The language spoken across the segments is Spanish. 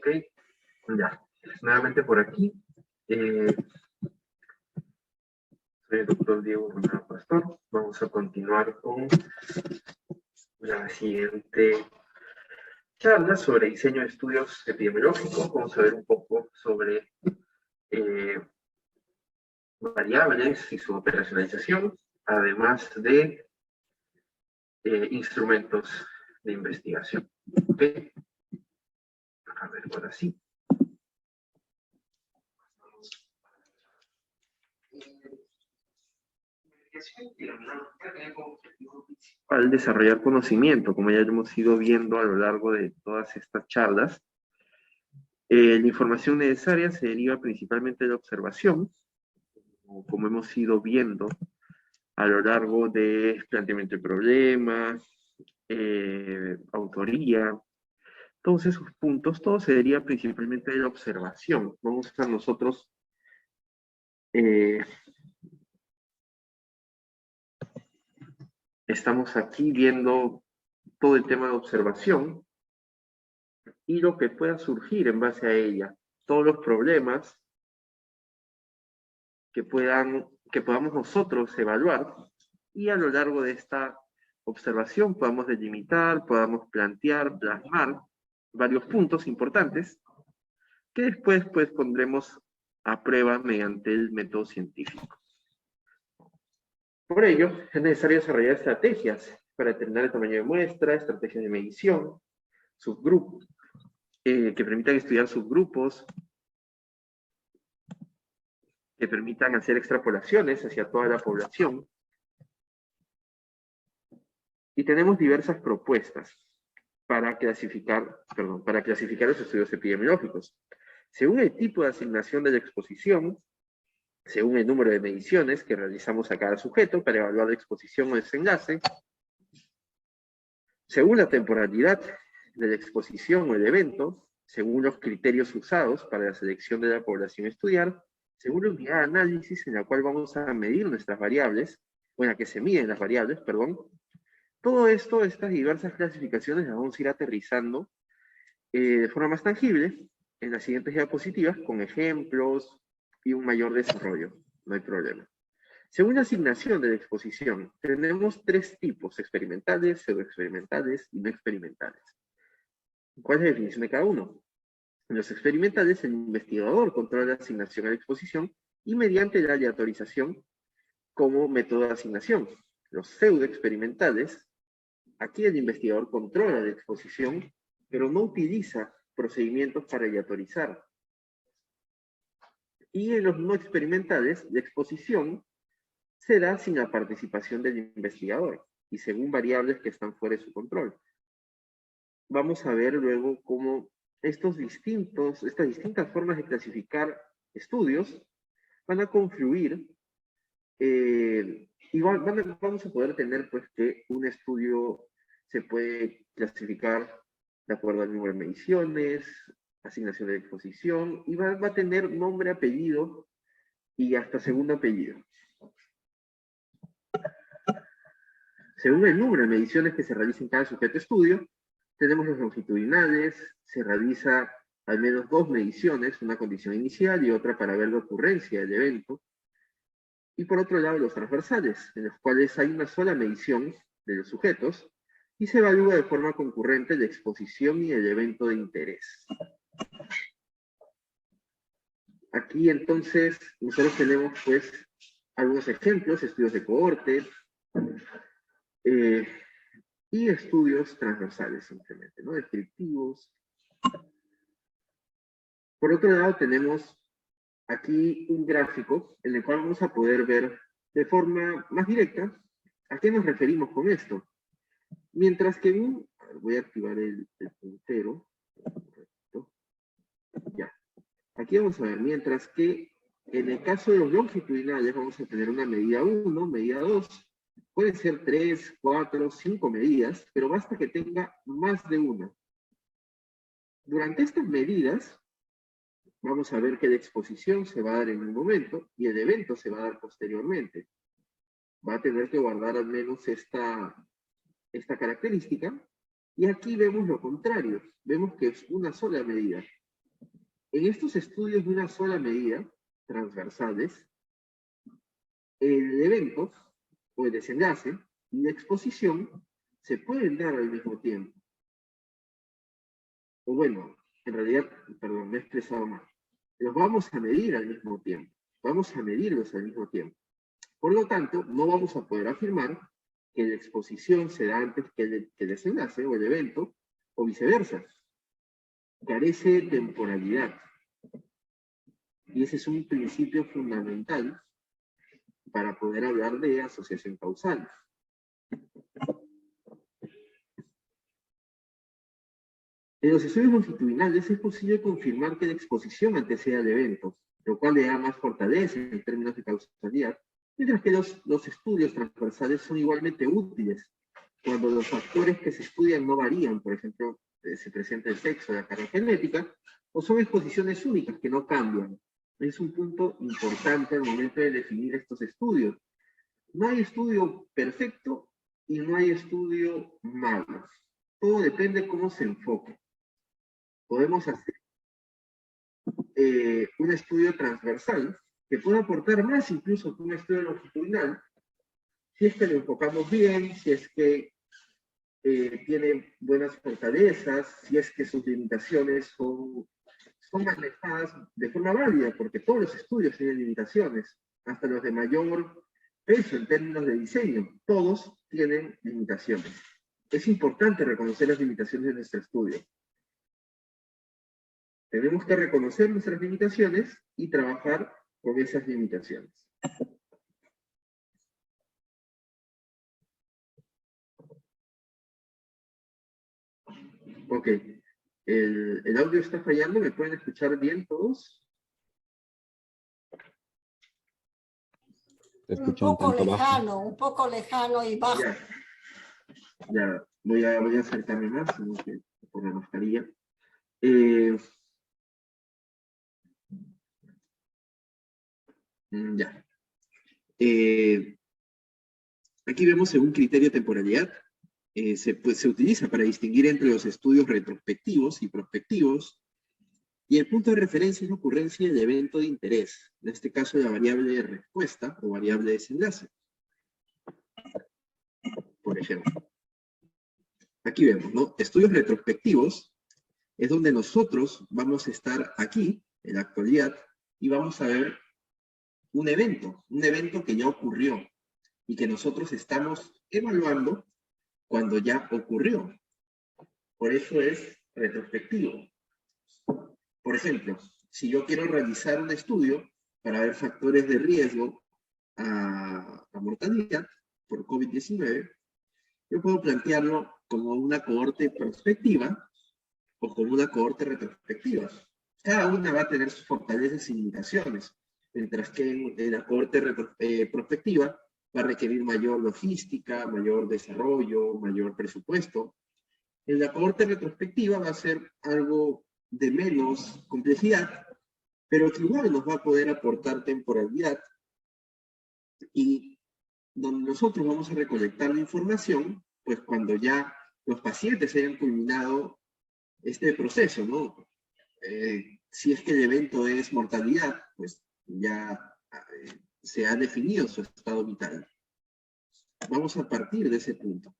Ok, ya. Nuevamente por aquí. Soy el doctor Diego Romero Pastor. Vamos a continuar con la siguiente charla sobre diseño de estudios epidemiológicos. Vamos a ver un poco sobre variables y su operacionalización, además de instrumentos de investigación. ¿Ok? A ver, ahora sí. Al desarrollar conocimiento, como ya hemos ido viendo a lo largo de todas estas charlas, la información necesaria se deriva principalmente de la observación, como hemos ido viendo a lo largo de planteamiento de problemas, autoría, todos esos puntos, todo se deriva principalmente de la observación. Vamos a nosotros estamos aquí viendo todo el tema de observación y lo que pueda surgir en base a ella, todos los problemas que podamos nosotros evaluar y a lo largo de esta observación podamos delimitar, podamos plantear, plasmar varios puntos importantes que después pues pondremos a prueba mediante el método científico. Por ello, es necesario desarrollar estrategias para determinar el tamaño de muestra, estrategias de medición, subgrupos, que permitan estudiar subgrupos, que permitan hacer extrapolaciones hacia toda la población. Y tenemos diversas propuestas para clasificar los estudios epidemiológicos. Según el tipo de asignación de la exposición, según el número de mediciones que realizamos a cada sujeto para evaluar la exposición o desenlace, según la temporalidad de la exposición o el evento, según los criterios usados para la selección de la población a estudiar, según la unidad de análisis en la cual vamos a medir nuestras variables, o en la que se miden las variables, perdón. Todo esto, estas diversas clasificaciones las vamos a ir aterrizando de forma más tangible en las siguientes diapositivas con ejemplos y un mayor desarrollo. No hay problema. Según la asignación de la exposición, tenemos tres tipos: experimentales, pseudoexperimentales y no experimentales. ¿Cuál es la definición de cada uno? En los experimentales, el investigador controla la asignación a la exposición y mediante la aleatorización como método de asignación. Los pseudoexperimentales, aquí el investigador controla la exposición, pero no utiliza procedimientos para aleatorizar. Y en los no experimentales, la exposición se da sin la participación del investigador y según variables que están fuera de su control. Vamos a ver luego cómo estas distintas formas de clasificar estudios van a confluir y vamos a poder tener pues que un estudio se puede clasificar de acuerdo al número de mediciones, asignación de exposición, y va a tener nombre, apellido y hasta segundo apellido. Según el número de mediciones que se realicen en cada sujeto de estudio, tenemos los longitudinales, se realiza al menos 2 mediciones, una condición inicial y otra para ver la ocurrencia del evento. Y por otro lado, los transversales, en los cuales hay una sola medición de los sujetos y se evalúa de forma concurrente la exposición y el evento de interés. Aquí entonces nosotros tenemos pues algunos ejemplos, estudios de cohorte y estudios transversales simplemente, ¿no? Descriptivos. Por otro lado tenemos aquí un gráfico en el cual vamos a poder ver de forma más directa a qué nos referimos con esto. Mientras que voy a activar el puntero. Ya. Aquí vamos a ver, mientras que en el caso de los longitudinales vamos a tener una medida 1, medida 2, pueden ser 3, 4, 5 medidas, pero basta que tenga más de una. Durante estas medidas, vamos a ver que la exposición se va a dar en un momento y el evento se va a dar posteriormente. Va a tener que guardar al menos esta característica. Y aquí vemos lo contrario. Vemos que es una sola medida. En estos estudios de una sola medida, transversales, el evento o el desenlace y la exposición se pueden dar al mismo tiempo. O bueno, en realidad, perdón, me he expresado mal. Los vamos a medir al mismo tiempo. Vamos a medirlos al mismo tiempo. Por lo tanto, no vamos a poder afirmar que la exposición se da antes que el desenlace o el evento, o viceversa. Carece de temporalidad. Y ese es un principio fundamental para poder hablar de asociación causal. En los estudios longitudinales es posible confirmar que la exposición antecede al evento, lo cual le da más fortaleza en términos de causalidad, mientras que los estudios transversales son igualmente útiles cuando los factores que se estudian no varían, por ejemplo, se presenta el sexo, la carga genética, o son exposiciones únicas que no cambian. Es un punto importante al momento de definir estos estudios. No hay estudio perfecto y no hay estudio malo. Todo depende de cómo se enfoque. Podemos hacer un estudio transversal que puede aportar más incluso que un estudio longitudinal, si es que lo enfocamos bien, si es que tiene buenas fortalezas, si es que sus limitaciones son manejadas de forma válida, porque todos los estudios tienen limitaciones, hasta los de mayor peso en términos de diseño, todos tienen limitaciones. Es importante reconocer las limitaciones de nuestro estudio. Tenemos que reconocer nuestras limitaciones y trabajar con esas limitaciones. Ok, el audio está fallando, ¿me pueden escuchar bien todos? Un poco lejano y bajo. Ya, voy a acercarme más, tengo que poner la mascarilla. Ya. Aquí vemos un criterio de temporalidad. Se utiliza para distinguir entre los estudios retrospectivos y prospectivos, y el punto de referencia es la ocurrencia del evento de interés, en este caso la variable de respuesta o variable de desenlace. Por ejemplo, aquí vemos, ¿no? Estudios retrospectivos es donde nosotros vamos a estar aquí, en la actualidad, y vamos a ver un evento que ya ocurrió y que nosotros estamos evaluando cuando ya ocurrió. Por eso es retrospectivo. Por ejemplo, si yo quiero realizar un estudio para ver factores de riesgo a mortalidad por COVID-19, yo puedo plantearlo como una cohorte prospectiva o como una cohorte retrospectiva. Cada una va a tener sus fortalezas y limitaciones, mientras que en la cohorte prospectiva va a requerir mayor logística, mayor desarrollo, mayor presupuesto. En la cohorte retrospectiva va a ser algo de menos complejidad, pero que igual nos va a poder aportar temporalidad y donde nosotros vamos a recolectar la información, pues cuando ya los pacientes hayan culminado este proceso, ¿no? Si es que el evento es mortalidad, pues ya se ha definido su estado vital. Vamos a partir de ese punto.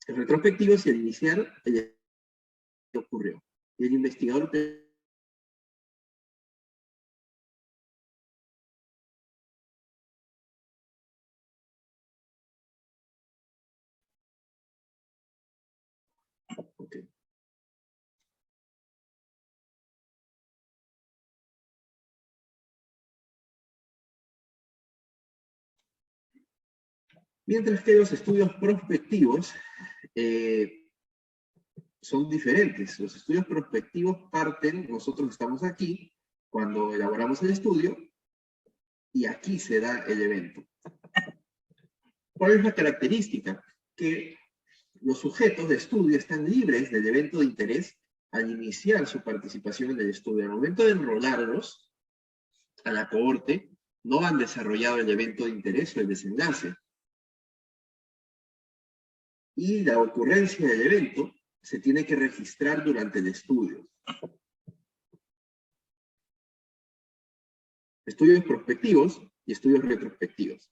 El retrospectivo es el iniciar el que ocurrió. Y el investigador okay. Mientras que los estudios prospectivos son diferentes. Los estudios prospectivos parten, nosotros estamos aquí, cuando elaboramos el estudio, y aquí se da el evento. ¿Cuál es la característica? Que los sujetos de estudio están libres del evento de interés al iniciar su participación en el estudio. Al momento de enrolarlos a la cohorte, no han desarrollado el evento de interés o el desenlace. Y la ocurrencia del evento se tiene que registrar durante el estudio. Estudios prospectivos y estudios retrospectivos.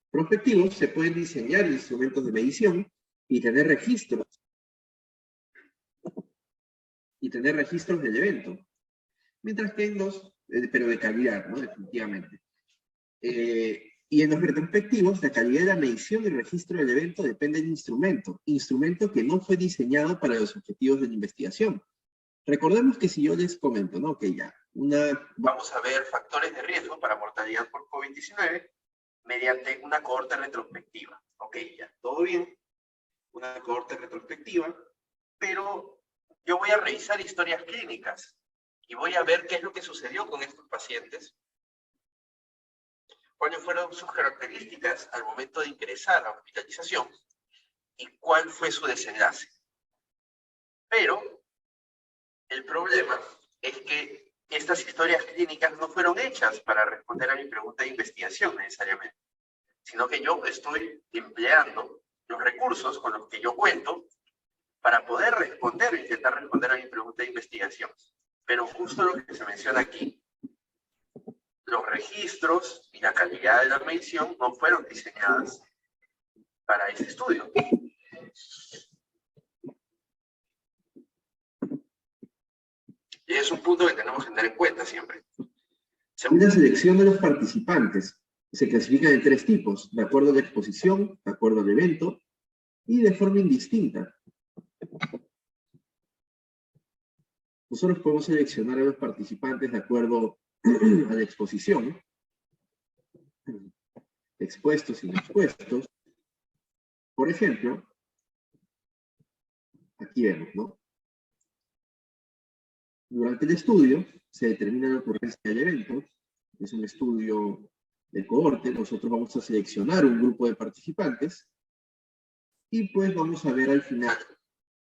Prospectivos se pueden diseñar instrumentos de medición y tener registros. Del evento. Mientras que en los, pero de calidad, ¿no? Definitivamente. Y en los retrospectivos, la calidad de la medición y registro del evento depende del instrumento que no fue diseñado para los objetivos de la investigación. Recordemos que si yo les comento, ¿no? Que ya, vamos a ver factores de riesgo para mortalidad por COVID-19 mediante una cohorte retrospectiva. Ok, ya, todo bien, una cohorte retrospectiva, pero yo voy a revisar historias clínicas y voy a ver qué es lo que sucedió con estos pacientes, cuáles fueron sus características al momento de ingresar a hospitalización y cuál fue su desenlace. Pero el problema es que estas historias clínicas no fueron hechas para responder a mi pregunta de investigación necesariamente, sino que yo estoy empleando los recursos con los que yo cuento para poder intentar responder a mi pregunta de investigación. Pero justo lo que se menciona aquí, los registros y la calidad de la medición no fueron diseñadas para ese estudio. Y es un punto que tenemos que tener en cuenta siempre. Según la selección de los participantes, se clasifican en 3 tipos, de acuerdo a la exposición, de acuerdo al evento, y de forma indistinta. Nosotros podemos seleccionar a los participantes de acuerdo a la exposición, expuestos y no expuestos. Por ejemplo, aquí vemos, ¿no? Durante el estudio se determina la ocurrencia del evento. Es un estudio de cohorte. Nosotros vamos a seleccionar un grupo de participantes y pues vamos a ver al final,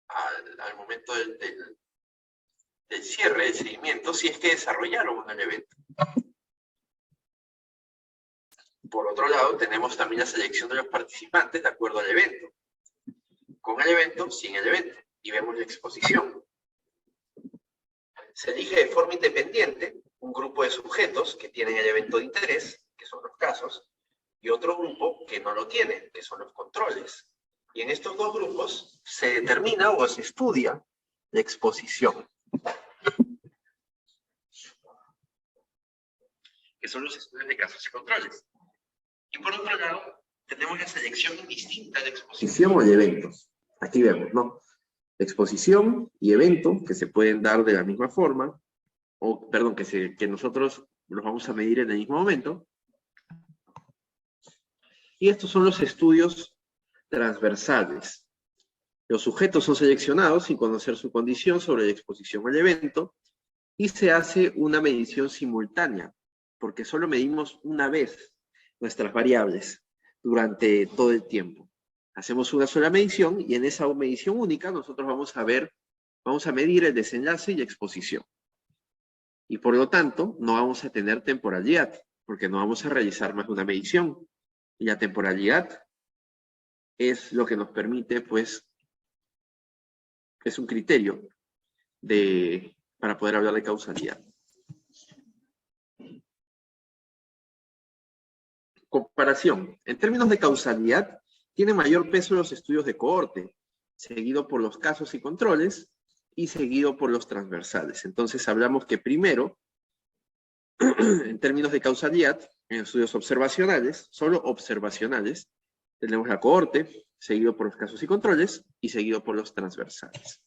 al momento del cierre del seguimiento, si es que desarrollaron el evento. Por otro lado, tenemos también la selección de los participantes de acuerdo al evento. Con el evento, sin el evento. Y vemos la exposición. Se elige de forma independiente un grupo de sujetos que tienen el evento de interés, que son los casos, y otro grupo que no lo tiene, que son los controles. Y en estos 2 grupos se determina o se estudia la exposición, que son los estudios de casos y controles. Y por otro lado, tenemos la selección indistinta de exposición o de eventos. Aquí vemos, ¿no? Exposición y evento, que se pueden dar de la misma forma, o, perdón, que nosotros los vamos a medir en el mismo momento. Y estos son los estudios transversales. Los sujetos son seleccionados sin conocer su condición sobre la exposición al evento, y se hace una medición simultánea, porque solo medimos una vez nuestras variables durante todo el tiempo. Hacemos una sola medición y en esa medición única nosotros vamos a medir el desenlace y la exposición. Y por lo tanto, no vamos a tener temporalidad, porque no vamos a realizar más de una medición. Y la temporalidad es lo que nos permite, pues, es un criterio para poder hablar de causalidad. Comparación. En términos de causalidad, tiene mayor peso los estudios de cohorte, seguido por los casos y controles, y seguido por los transversales. Entonces hablamos que primero, en términos de causalidad, en estudios observacionales, solo observacionales, tenemos la cohorte, seguido por los casos y controles, y seguido por los transversales.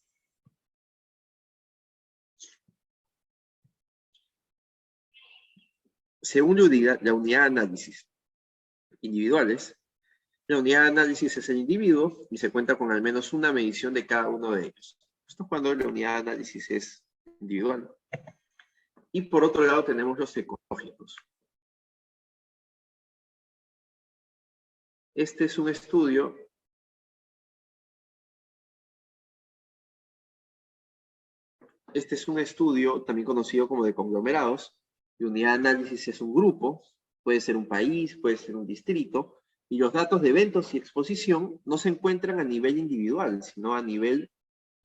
Según la unidad de análisis individuales, la unidad de análisis es el individuo y se cuenta con al menos una medición de cada uno de ellos. Esto es cuando la unidad de análisis es individual. Y por otro lado tenemos los ecológicos. Este es un estudio también conocido como de conglomerados. La unidad de análisis es un grupo, puede ser un país, puede ser un distrito, y los datos de eventos y exposición no se encuentran a nivel individual, sino a nivel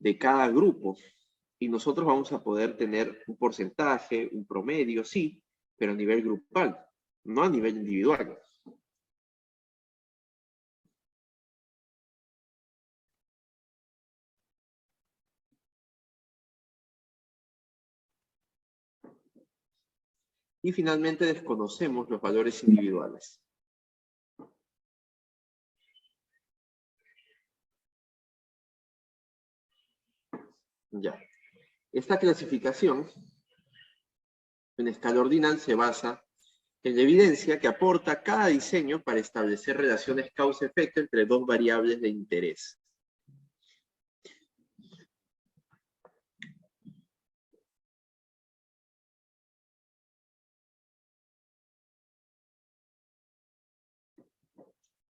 de cada grupo. Y nosotros vamos a poder tener un porcentaje, un promedio, sí, pero a nivel grupal, no a nivel individual. Y finalmente desconocemos los valores individuales. Ya. Esta clasificación en escala ordinal se basa en la evidencia que aporta cada diseño para establecer relaciones causa-efecto entre dos variables de interés.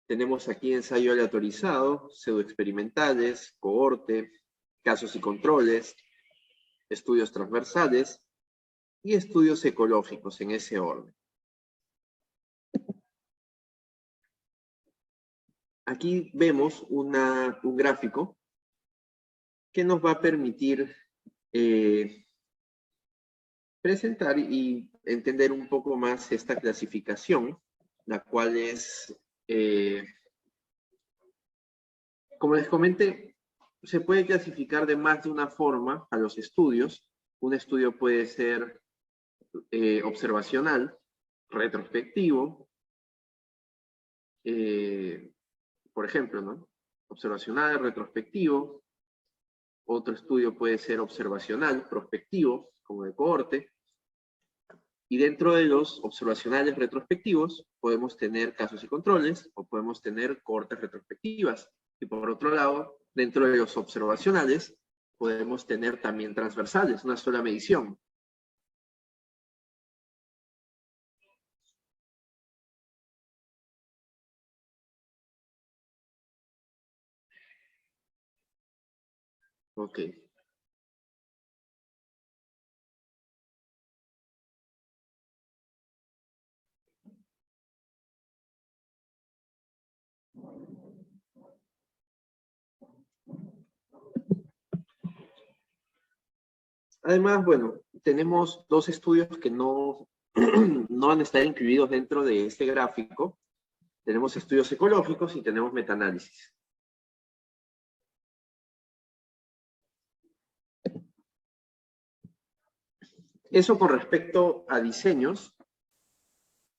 Tenemos aquí ensayo aleatorizado, pseudoexperimentales, cohorte, casos y controles, estudios transversales y estudios ecológicos en ese orden. Aquí vemos un gráfico que nos va a permitir presentar y entender un poco más esta clasificación, la cual es, como les comenté, se puede clasificar de más de una forma a los estudios. Un estudio puede ser observacional, retrospectivo, por ejemplo, ¿no? Observacional, retrospectivo. Otro estudio puede ser observacional, prospectivo, como de cohorte. Y dentro de los observacionales retrospectivos podemos tener casos y controles o podemos tener cohortes retrospectivas. Y por otro lado, dentro de los observacionales podemos tener también transversales, una sola medición. Ok. Además, bueno, tenemos dos estudios que no van a estar incluidos dentro de este gráfico. Tenemos estudios ecológicos y tenemos metaanálisis. Eso con respecto a diseños.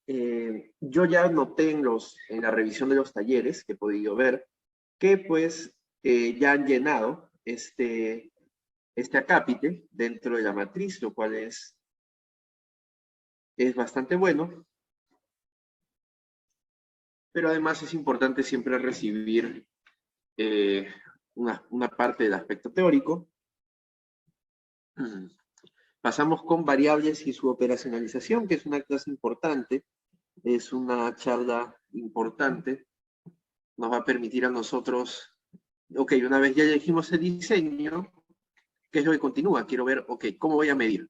Yo ya noté en la revisión de los talleres que he podido ver que pues ya han llenado este acápite dentro de la matriz, lo cual es bastante bueno. Pero además es importante siempre recibir una parte del aspecto teórico. Pasamos con variables y su operacionalización, que es una clase importante, es una charla importante, nos va a permitir a nosotros, ok, una vez ya elegimos el diseño, ¿qué es lo que continúa? Quiero ver, ok, ¿cómo voy a medir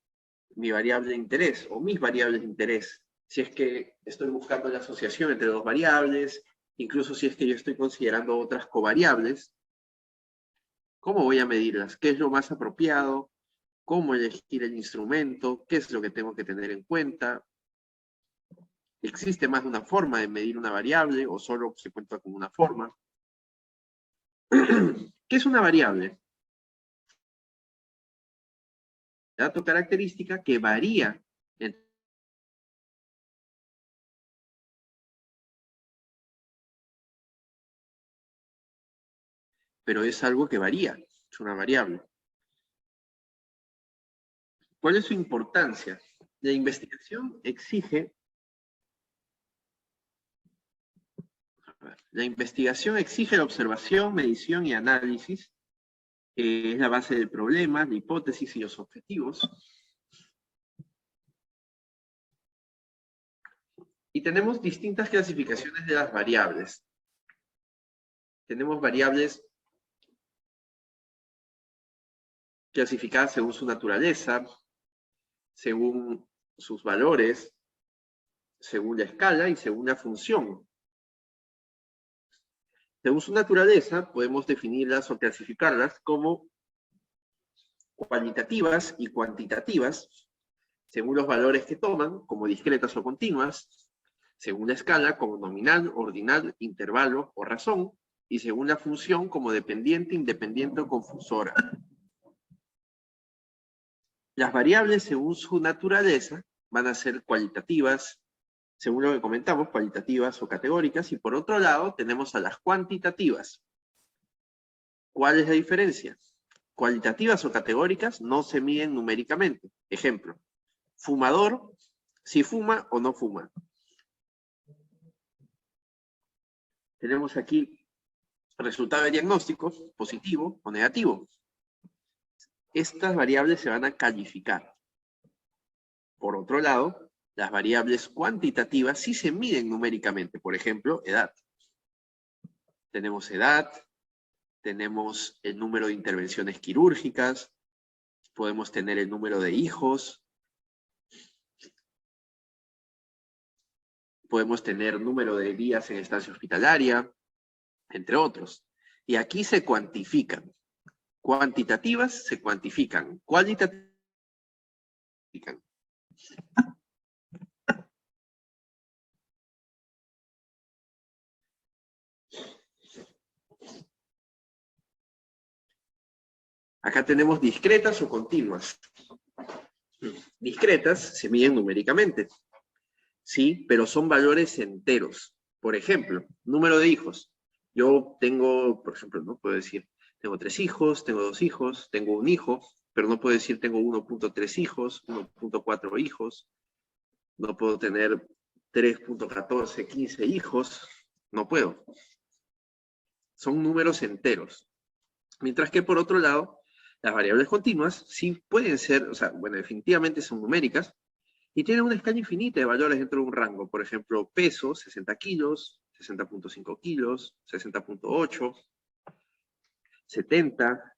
mi variable de interés o mis variables de interés? Si es que estoy buscando la asociación entre dos variables, incluso si es que yo estoy considerando otras covariables, ¿cómo voy a medirlas? ¿Qué es lo más apropiado? ¿Cómo elegir el instrumento? ¿Qué es lo que tengo que tener en cuenta? ¿Existe más de una forma de medir una variable o solo se cuenta con una forma? ¿Qué es una variable? Dato característica que varía pero es algo que varía, es una variable. ¿Cuál es su importancia? La investigación exige la observación, medición y análisis. Es la base del problema, la hipótesis y los objetivos. Y tenemos distintas clasificaciones de las variables. Tenemos variables clasificadas según su naturaleza, según sus valores, según la escala y según la función. Según su naturaleza, podemos definirlas o clasificarlas como cualitativas y cuantitativas, según los valores que toman, como discretas o continuas, según la escala, como nominal, ordinal, intervalo o razón, y según la función, como dependiente, independiente o confusora. Las variables, según su naturaleza, van a ser cualitativas, según lo que comentamos, cualitativas o categóricas, y por otro lado, tenemos a las cuantitativas. ¿Cuál es la diferencia? Cualitativas o categóricas no se miden numéricamente. Ejemplo, fumador, si fuma o no fuma. Tenemos aquí resultado de diagnóstico, positivo o negativo. Estas variables se van a calificar. Por otro lado, las variables cuantitativas sí se miden numéricamente. Por ejemplo, edad. Tenemos edad, tenemos el número de intervenciones quirúrgicas, podemos tener el número de hijos, podemos tener número de días en estancia hospitalaria, entre otros. Y aquí se cuantifican. Cuantitativas se cuantifican. Cualitativas se cuantifican. Acá tenemos discretas o continuas. Discretas se miden numéricamente. Sí, pero son valores enteros. Por ejemplo, número de hijos. Yo tengo, por ejemplo, no puedo decir, tengo 3 hijos, tengo 2 hijos, tengo un hijo, pero no puedo decir tengo 1.3 hijos, 1.4 hijos, no puedo tener 3.14, 15 hijos, no puedo. Son números enteros. Mientras que por otro lado, las variables continuas sí pueden ser, o sea, bueno, definitivamente son numéricas, y tienen una escala infinita de valores dentro de un rango. Por ejemplo, peso, 60 kilos, 60.5 kilos, 60.8, 70.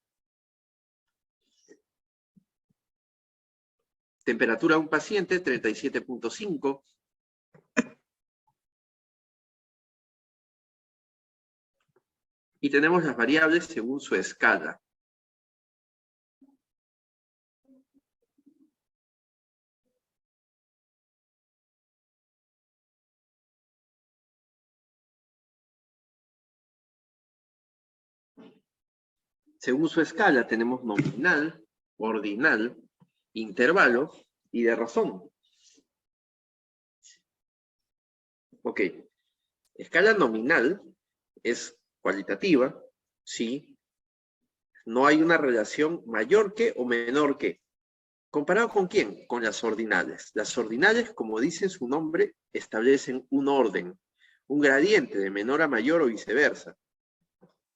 Temperatura de un paciente, 37.5. Y tenemos las variables según su escala. Según su escala tenemos nominal, ordinal, intervalo y de razón. Ok. Escala nominal es cualitativa, sí. No hay una relación mayor que o menor que. ¿Comparado con quién? Con las ordinales. Las ordinales, como dice su nombre, establecen un orden, un gradiente de menor a mayor o viceversa.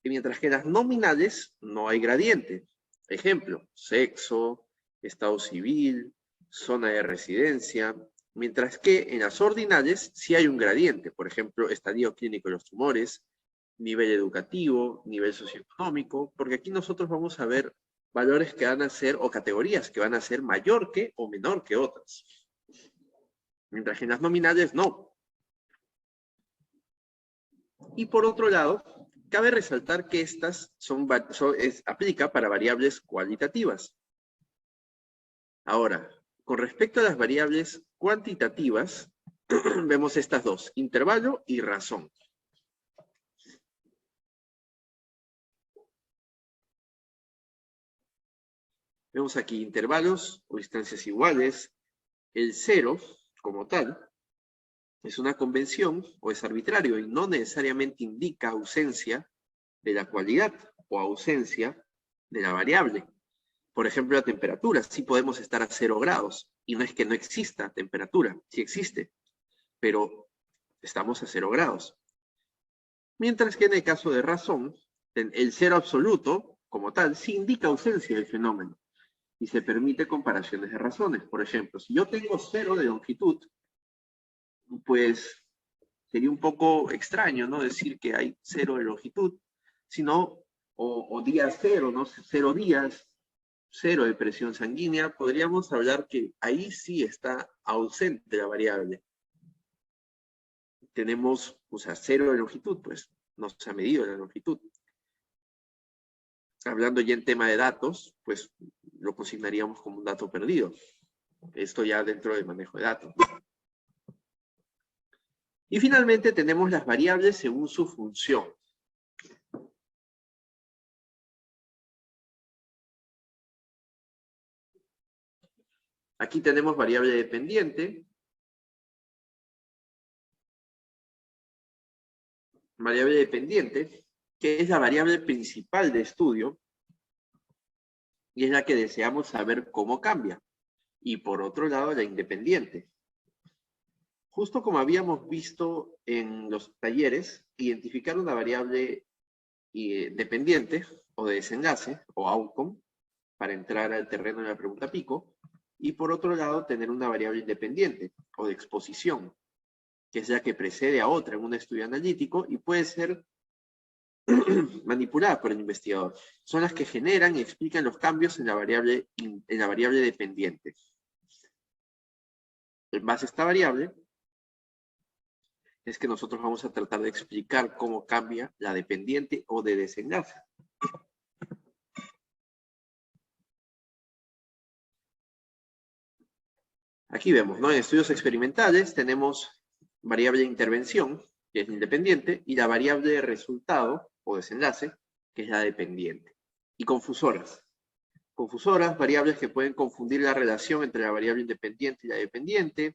Y mientras que las nominales no hay gradiente. Ejemplo, sexo, estado civil, zona de residencia. Mientras que en las ordinales sí hay un gradiente. Por ejemplo, estadio clínico de los tumores, nivel educativo, nivel socioeconómico, porque aquí nosotros vamos a ver valores que van a ser, o categorías que van a ser mayor que o menor que otras. Mientras que en las nominales no. Y por otro lado, cabe resaltar que estas aplica para variables cualitativas. Ahora, con respecto a las variables cuantitativas, vemos estas dos, intervalo y razón. Vemos aquí intervalos o distancias iguales. El 0, como tal, es una convención o es arbitrario y no necesariamente indica ausencia de la cualidad o ausencia de la variable. Por ejemplo, la temperatura. Sí podemos estar a 0 grados y no es que no exista temperatura, sí existe, pero estamos a 0 grados. Mientras que en el caso de razón, el 0 absoluto, como tal, sí indica ausencia del fenómeno y se permite comparaciones de razones. Por ejemplo, si yo tengo 0 de longitud, pues sería un poco extraño, ¿no? Decir que hay 0 de longitud, sino, o día 0, ¿no? 0 días, 0 de presión sanguínea, podríamos hablar que ahí sí está ausente la variable. Tenemos, o sea, 0 de longitud, pues no se ha medido la longitud. Hablando ya en tema de datos, pues lo consignaríamos como un dato perdido. Esto ya dentro del manejo de datos. Y finalmente tenemos las variables según su función. Aquí tenemos variable dependiente. Variable dependiente, que es la variable principal de estudio, y es la que deseamos saber cómo cambia. Y por otro lado, la independiente. Justo como habíamos visto en los talleres, identificar una variable dependiente o de desenlace o outcome para entrar al terreno de la pregunta pico, y por otro lado tener una variable independiente o de exposición, que es la que precede a otra en un estudio analítico y puede ser manipulada por el investigador. Son las que generan y explican los cambios en la variable dependiente. En base a esta variable, es que nosotros vamos a tratar de explicar cómo cambia la dependiente o de desenlace. Aquí vemos, ¿no? En estudios experimentales tenemos variable de intervención, que es independiente, y la variable de resultado o desenlace, que es la dependiente. Y confusoras. Confusoras, variables que pueden confundir la relación entre la variable independiente y la dependiente.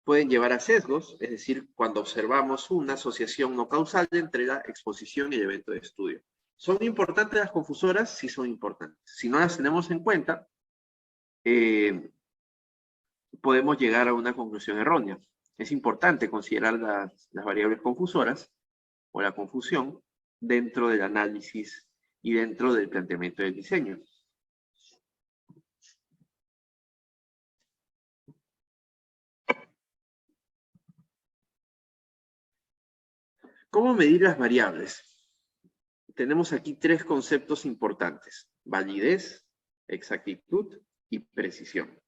Pueden llevar a sesgos, es decir, cuando observamos una asociación no causal entre la exposición y el evento de estudio. ¿Son importantes las confusoras? Sí son importantes. Si no las tenemos en cuenta, podemos llegar a una conclusión errónea. Es importante considerar las variables confusoras o la confusión dentro del análisis y dentro del planteamiento del diseño. ¿Cómo medir las variables? Tenemos aquí tres conceptos importantes: validez, exactitud y precisión.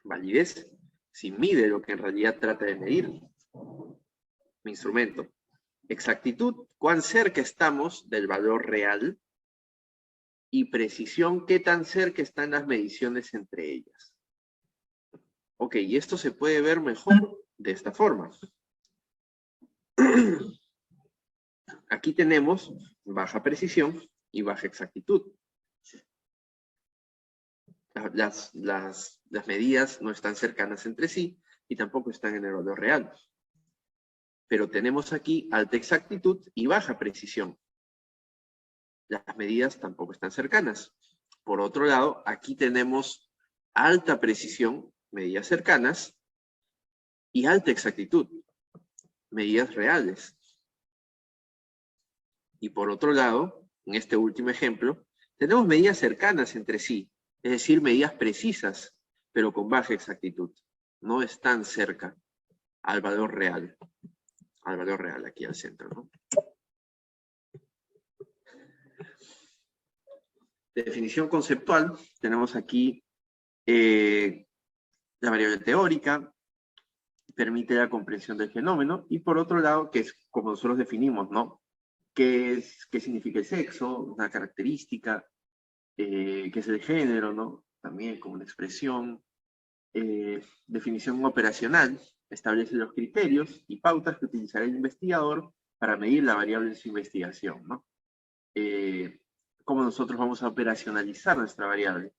Validez, si mide lo que en realidad trata de medir mi instrumento. Exactitud, cuán cerca estamos del valor real. Y precisión, qué tan cerca están las mediciones entre ellas. Ok, y esto se puede ver mejor de esta forma. Aquí tenemos baja precisión y baja exactitud. Las medidas no están cercanas entre sí y tampoco están en el valor real. Pero tenemos aquí alta exactitud y baja precisión. Las medidas tampoco están cercanas. Por otro lado, aquí tenemos alta precisión, medidas cercanas, y alta exactitud, medidas reales. Y por otro lado, en este último ejemplo, tenemos medidas cercanas entre sí, es decir, medidas precisas, pero con baja exactitud. No están cerca al valor real aquí al centro, ¿no? Definición conceptual, tenemos aquí la variable teórica, permite la comprensión del fenómeno, y por otro lado, que es como nosotros definimos, ¿no? ¿Qué significa el sexo? Una característica. ¿Qué es el género? ¿No? También como una expresión. Definición operacional, establece los criterios y pautas que utilizará el investigador para medir la variable de su investigación, ¿no? ¿Cómo nosotros vamos a operacionalizar nuestra variable?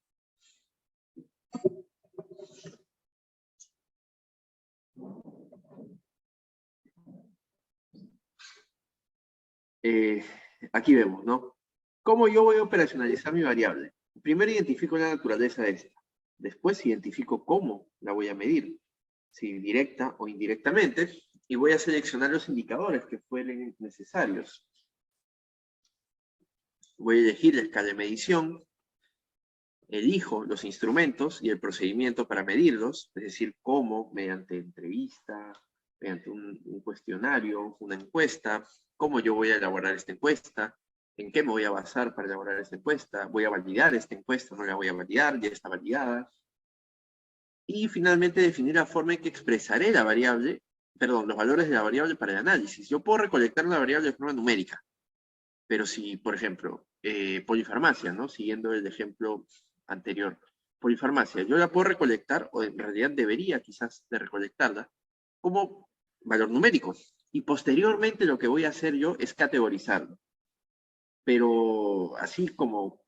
Aquí vemos, ¿no? ¿Cómo yo voy a operacionalizar mi variable? Primero identifico la naturaleza de esta. Después identifico cómo la voy a medir, si directa o indirectamente, y voy a seleccionar los indicadores que fueren necesarios. Voy a elegir la escala de medición, elijo los instrumentos y el procedimiento para medirlos, es decir, cómo, mediante entrevista, mediante un cuestionario, una encuesta, cómo yo voy a elaborar esta encuesta, en qué me voy a basar para elaborar esta encuesta, voy a validar esta encuesta, no la voy a validar, ya está validada. Y finalmente definir la forma en que expresaré la variable, perdón, los valores de la variable para el análisis. Yo puedo recolectar una variable de forma numérica, pero si, por ejemplo, polifarmacia, ¿no? Siguiendo el ejemplo anterior. Polifarmacia, yo la puedo recolectar, o en realidad debería quizás de recolectarla, como valor numérico. Y posteriormente lo que voy a hacer yo es categorizarlo. Pero así como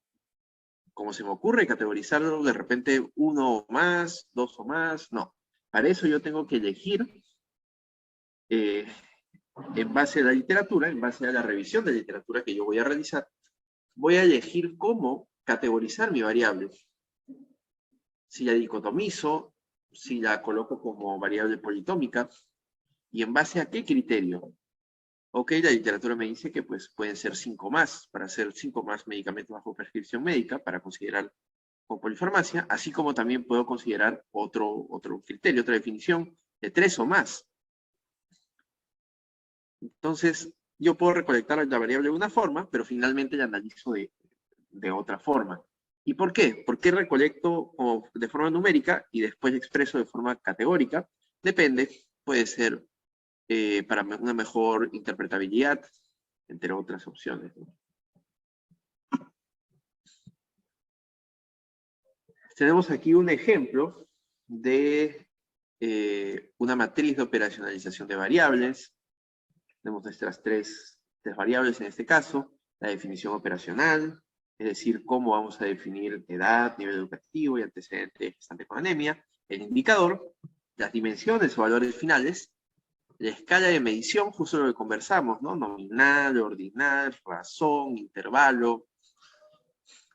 se me ocurre categorizarlo, de repente 1 o más, 2 o más, no. Para eso yo tengo que elegir, en base a la literatura, en base a la revisión de literatura que yo voy a realizar, voy a elegir cómo categorizar mi variable. Si la dicotomizo, si la coloco como variable politómica, y en base a qué criterio. Ok, la literatura me dice que pues pueden ser 5 más, para hacer 5 más medicamentos bajo prescripción médica, para considerar como polifarmacia, así como también puedo considerar otro criterio, otra definición, de 3 o más. Entonces, yo puedo recolectar la variable de una forma, pero finalmente la analizo de otra forma. ¿Y por qué? ¿Por qué recolecto de forma numérica y después expreso de forma categórica? Depende, puede ser para una mejor interpretabilidad, entre otras opciones, ¿no? Tenemos aquí un ejemplo de una matriz de operacionalización de variables. Tenemos nuestras tres variables en este caso, la definición operacional, es decir, cómo vamos a definir edad, nivel educativo y antecedente gestante con anemia, el indicador, las dimensiones o valores finales, la escala de medición, justo lo que conversamos, ¿no? Nominal, ordinal, razón, intervalo,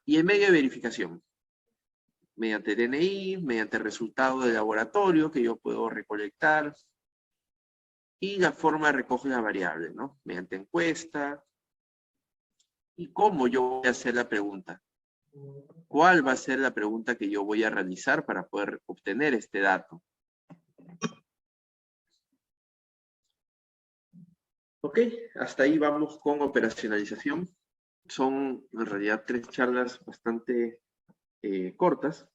y el medio de verificación, mediante DNI, mediante resultado de laboratorio que yo puedo recolectar, y la forma de recoger la variable, ¿no? Mediante encuesta, y cómo yo voy a hacer la pregunta. ¿Cuál va a ser la pregunta que yo voy a realizar para poder obtener este dato? Ok, hasta ahí vamos con operacionalización. Son en realidad 3 charlas bastante cortas.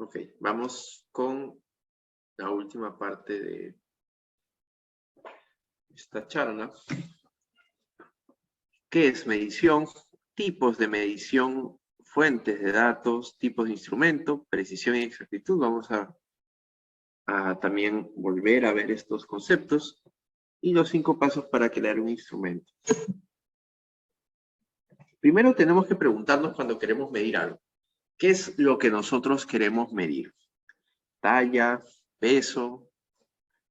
Ok, vamos con la última parte de esta charla. ¿Qué es medición? Tipos de medición, fuentes de datos, tipos de instrumento, precisión y exactitud. Vamos a también volver a ver estos conceptos y los 5 pasos para crear un instrumento. Primero tenemos que preguntarnos cuando queremos medir algo. ¿Qué es lo que nosotros queremos medir? Talla, peso,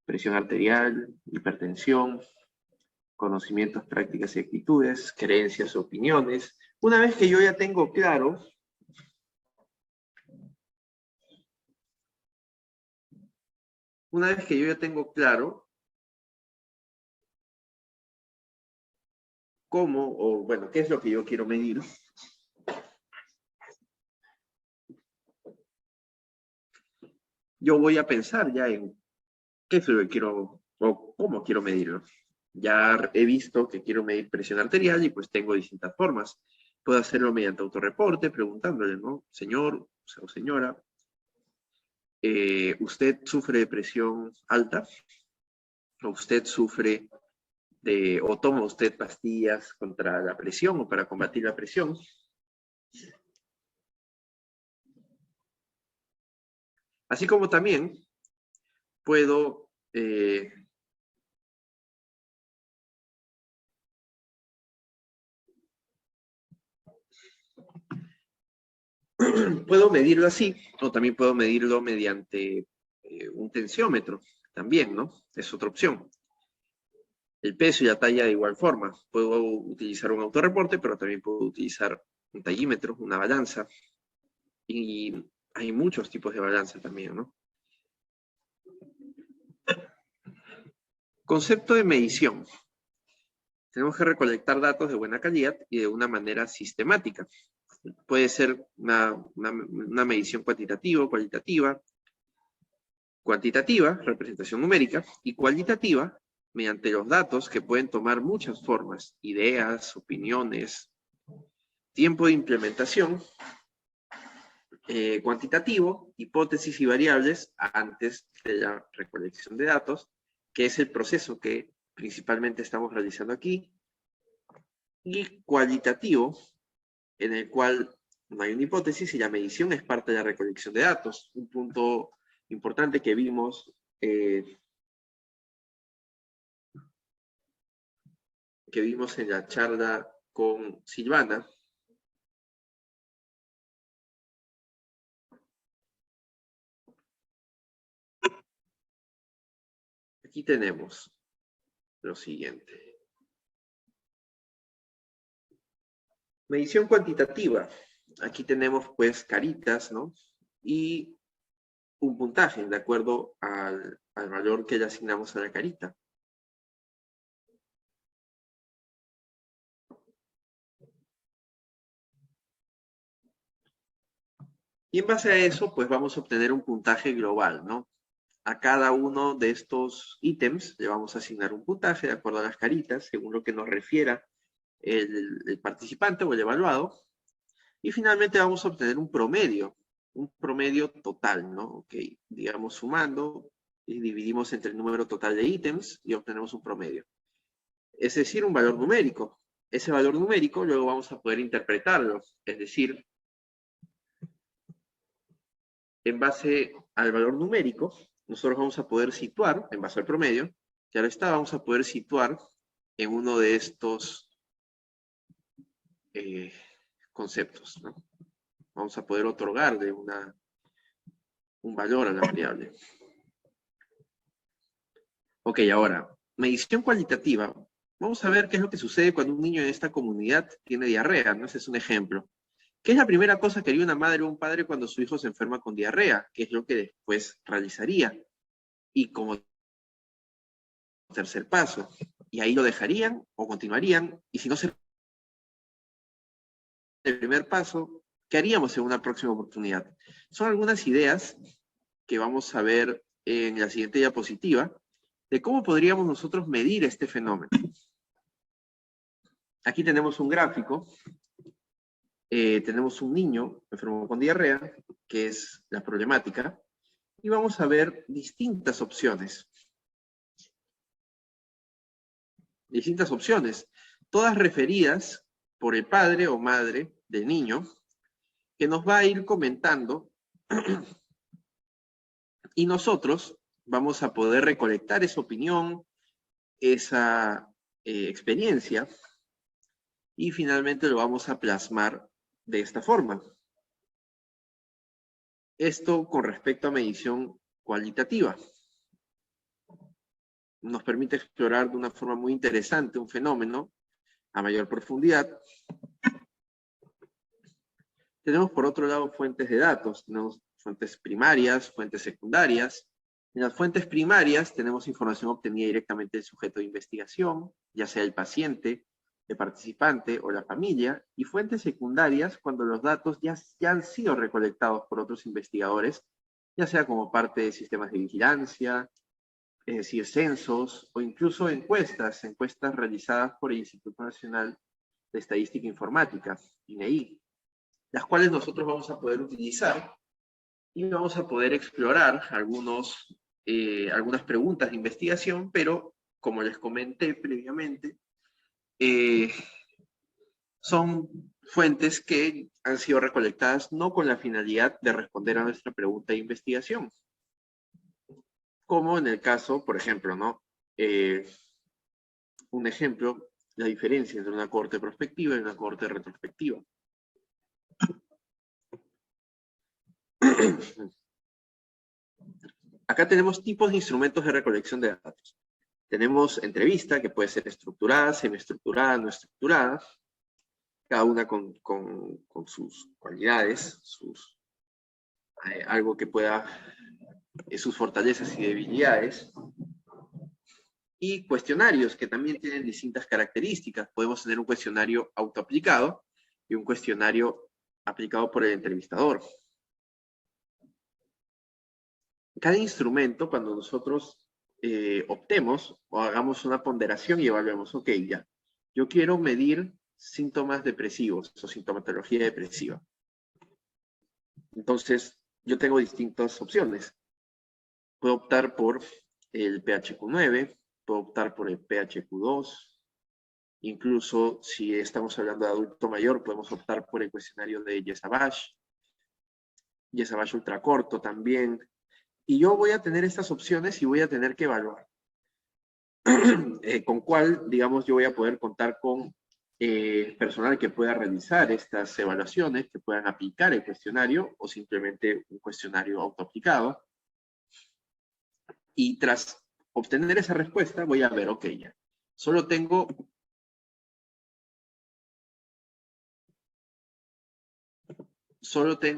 presión arterial, hipertensión, conocimientos, prácticas y actitudes, creencias, opiniones. Una vez que yo ya tengo claro cómo, o bueno, qué es lo que yo quiero medir, yo voy a pensar ya en qué es lo que quiero, o cómo quiero medirlo. Ya he visto que quiero medir presión arterial y pues tengo distintas formas. Puedo hacerlo mediante autorreporte, preguntándole, ¿no? Señor o señora, ¿usted sufre de presión alta? ¿O usted sufre o toma usted pastillas contra la presión o para combatir la presión? Así como también puedo puedo medirlo así, o también puedo medirlo mediante un tensiómetro, también, ¿no? Es otra opción. El peso y la talla de igual forma. Puedo utilizar un autorreporte, pero también puedo utilizar un tallímetro, una balanza. Y hay muchos tipos de balanza también, ¿no? Concepto de medición. Tenemos que recolectar datos de buena calidad y de una manera sistemática. Puede ser una medición cuantitativa o cualitativa, Cuantitativa, representación numérica, y cualitativa, mediante los datos que pueden tomar muchas formas, ideas, opiniones, tiempo de implementación, cuantitativo, hipótesis y variables antes de la recolección de datos, que es el proceso que principalmente estamos realizando aquí, y cualitativo, en el cual no hay una hipótesis y la medición es parte de la recolección de datos. Un punto importante que vimos en la charla con Silvana. Aquí tenemos lo siguiente. Medición cuantitativa. Aquí tenemos pues caritas, ¿no? Y un puntaje de acuerdo al valor que le asignamos a la carita. Y en base a eso, pues vamos a obtener un puntaje global, ¿no? A cada uno de estos ítems le vamos a asignar un puntaje de acuerdo a las caritas, según lo que nos refiera el participante o el evaluado. Y finalmente vamos a obtener un promedio total, ¿no? Ok, digamos sumando y dividimos entre el número total de ítems y obtenemos un promedio. Es decir, un valor numérico. Ese valor numérico luego vamos a poder interpretarlo, es decir, en base al valor numérico, nosotros vamos a poder situar, en base al promedio, que ahora está, vamos a poder situar en uno de estos conceptos, ¿no? Vamos a poder otorgarle un valor a la variable. Ok, ahora, medición cualitativa. Vamos a ver qué es lo que sucede cuando un niño en esta comunidad tiene diarrea, ¿no? Ese es un ejemplo. ¿Qué es la primera cosa que haría una madre o un padre cuando su hijo se enferma con diarrea? ¿Qué es lo que después realizaría? Y como tercer paso, y ahí lo dejarían o continuarían, y si no se el primer paso, ¿qué haríamos en una próxima oportunidad? Son algunas ideas que vamos a ver en la siguiente diapositiva de cómo podríamos nosotros medir este fenómeno. Aquí tenemos un gráfico, tenemos un niño enfermo con diarrea, que es la problemática, y vamos a ver distintas opciones. Todas referidas por el padre o madre del niño, que nos va a ir comentando y nosotros vamos a poder recolectar esa opinión, esa experiencia, y finalmente lo vamos a plasmar de esta forma. Esto con respecto a medición cualitativa. Nos permite explorar de una forma muy interesante un fenómeno a mayor profundidad. Tenemos por otro lado fuentes de datos, tenemos fuentes primarias, fuentes secundarias. En las fuentes primarias tenemos información obtenida directamente del sujeto de investigación, ya sea el paciente, el participante o la familia, y fuentes secundarias cuando los datos ya han sido recolectados por otros investigadores, ya sea como parte de sistemas de vigilancia, es decir, censos, o incluso encuestas realizadas por el Instituto Nacional de Estadística e Informática, INEI, las cuales nosotros vamos a poder utilizar y vamos a poder explorar algunas preguntas de investigación, pero como les comenté previamente, son fuentes que han sido recolectadas no con la finalidad de responder a nuestra pregunta de investigación, como en el caso, por ejemplo, ¿no? Un ejemplo, la diferencia entre una cohorte prospectiva y una cohorte retrospectiva. Acá tenemos tipos de instrumentos de recolección de datos. Tenemos entrevista, que puede ser estructurada, semiestructurada, no estructurada, cada una con sus cualidades, algo que pueda, sus fortalezas y debilidades. Y cuestionarios, que también tienen distintas características. Podemos tener un cuestionario autoaplicado y un cuestionario aplicado por el entrevistador. cada instrumento, cuando nosotros optemos o hagamos una ponderación y evaluemos, ok, ya, yo quiero medir síntomas depresivos o sintomatología depresiva. Entonces, yo tengo distintas opciones. Puedo optar por el PHQ-9, puedo optar por el PHQ-2, incluso si estamos hablando de adulto mayor, podemos optar por el cuestionario de Yesavash ultracorto también. Y yo voy a tener estas opciones y voy a tener que evaluar con cuál, digamos, yo voy a poder contar con personal que pueda realizar estas evaluaciones, que puedan aplicar el cuestionario o simplemente un cuestionario autoaplicado. Y tras obtener esa respuesta, voy a ver, ok, ya, solo tengo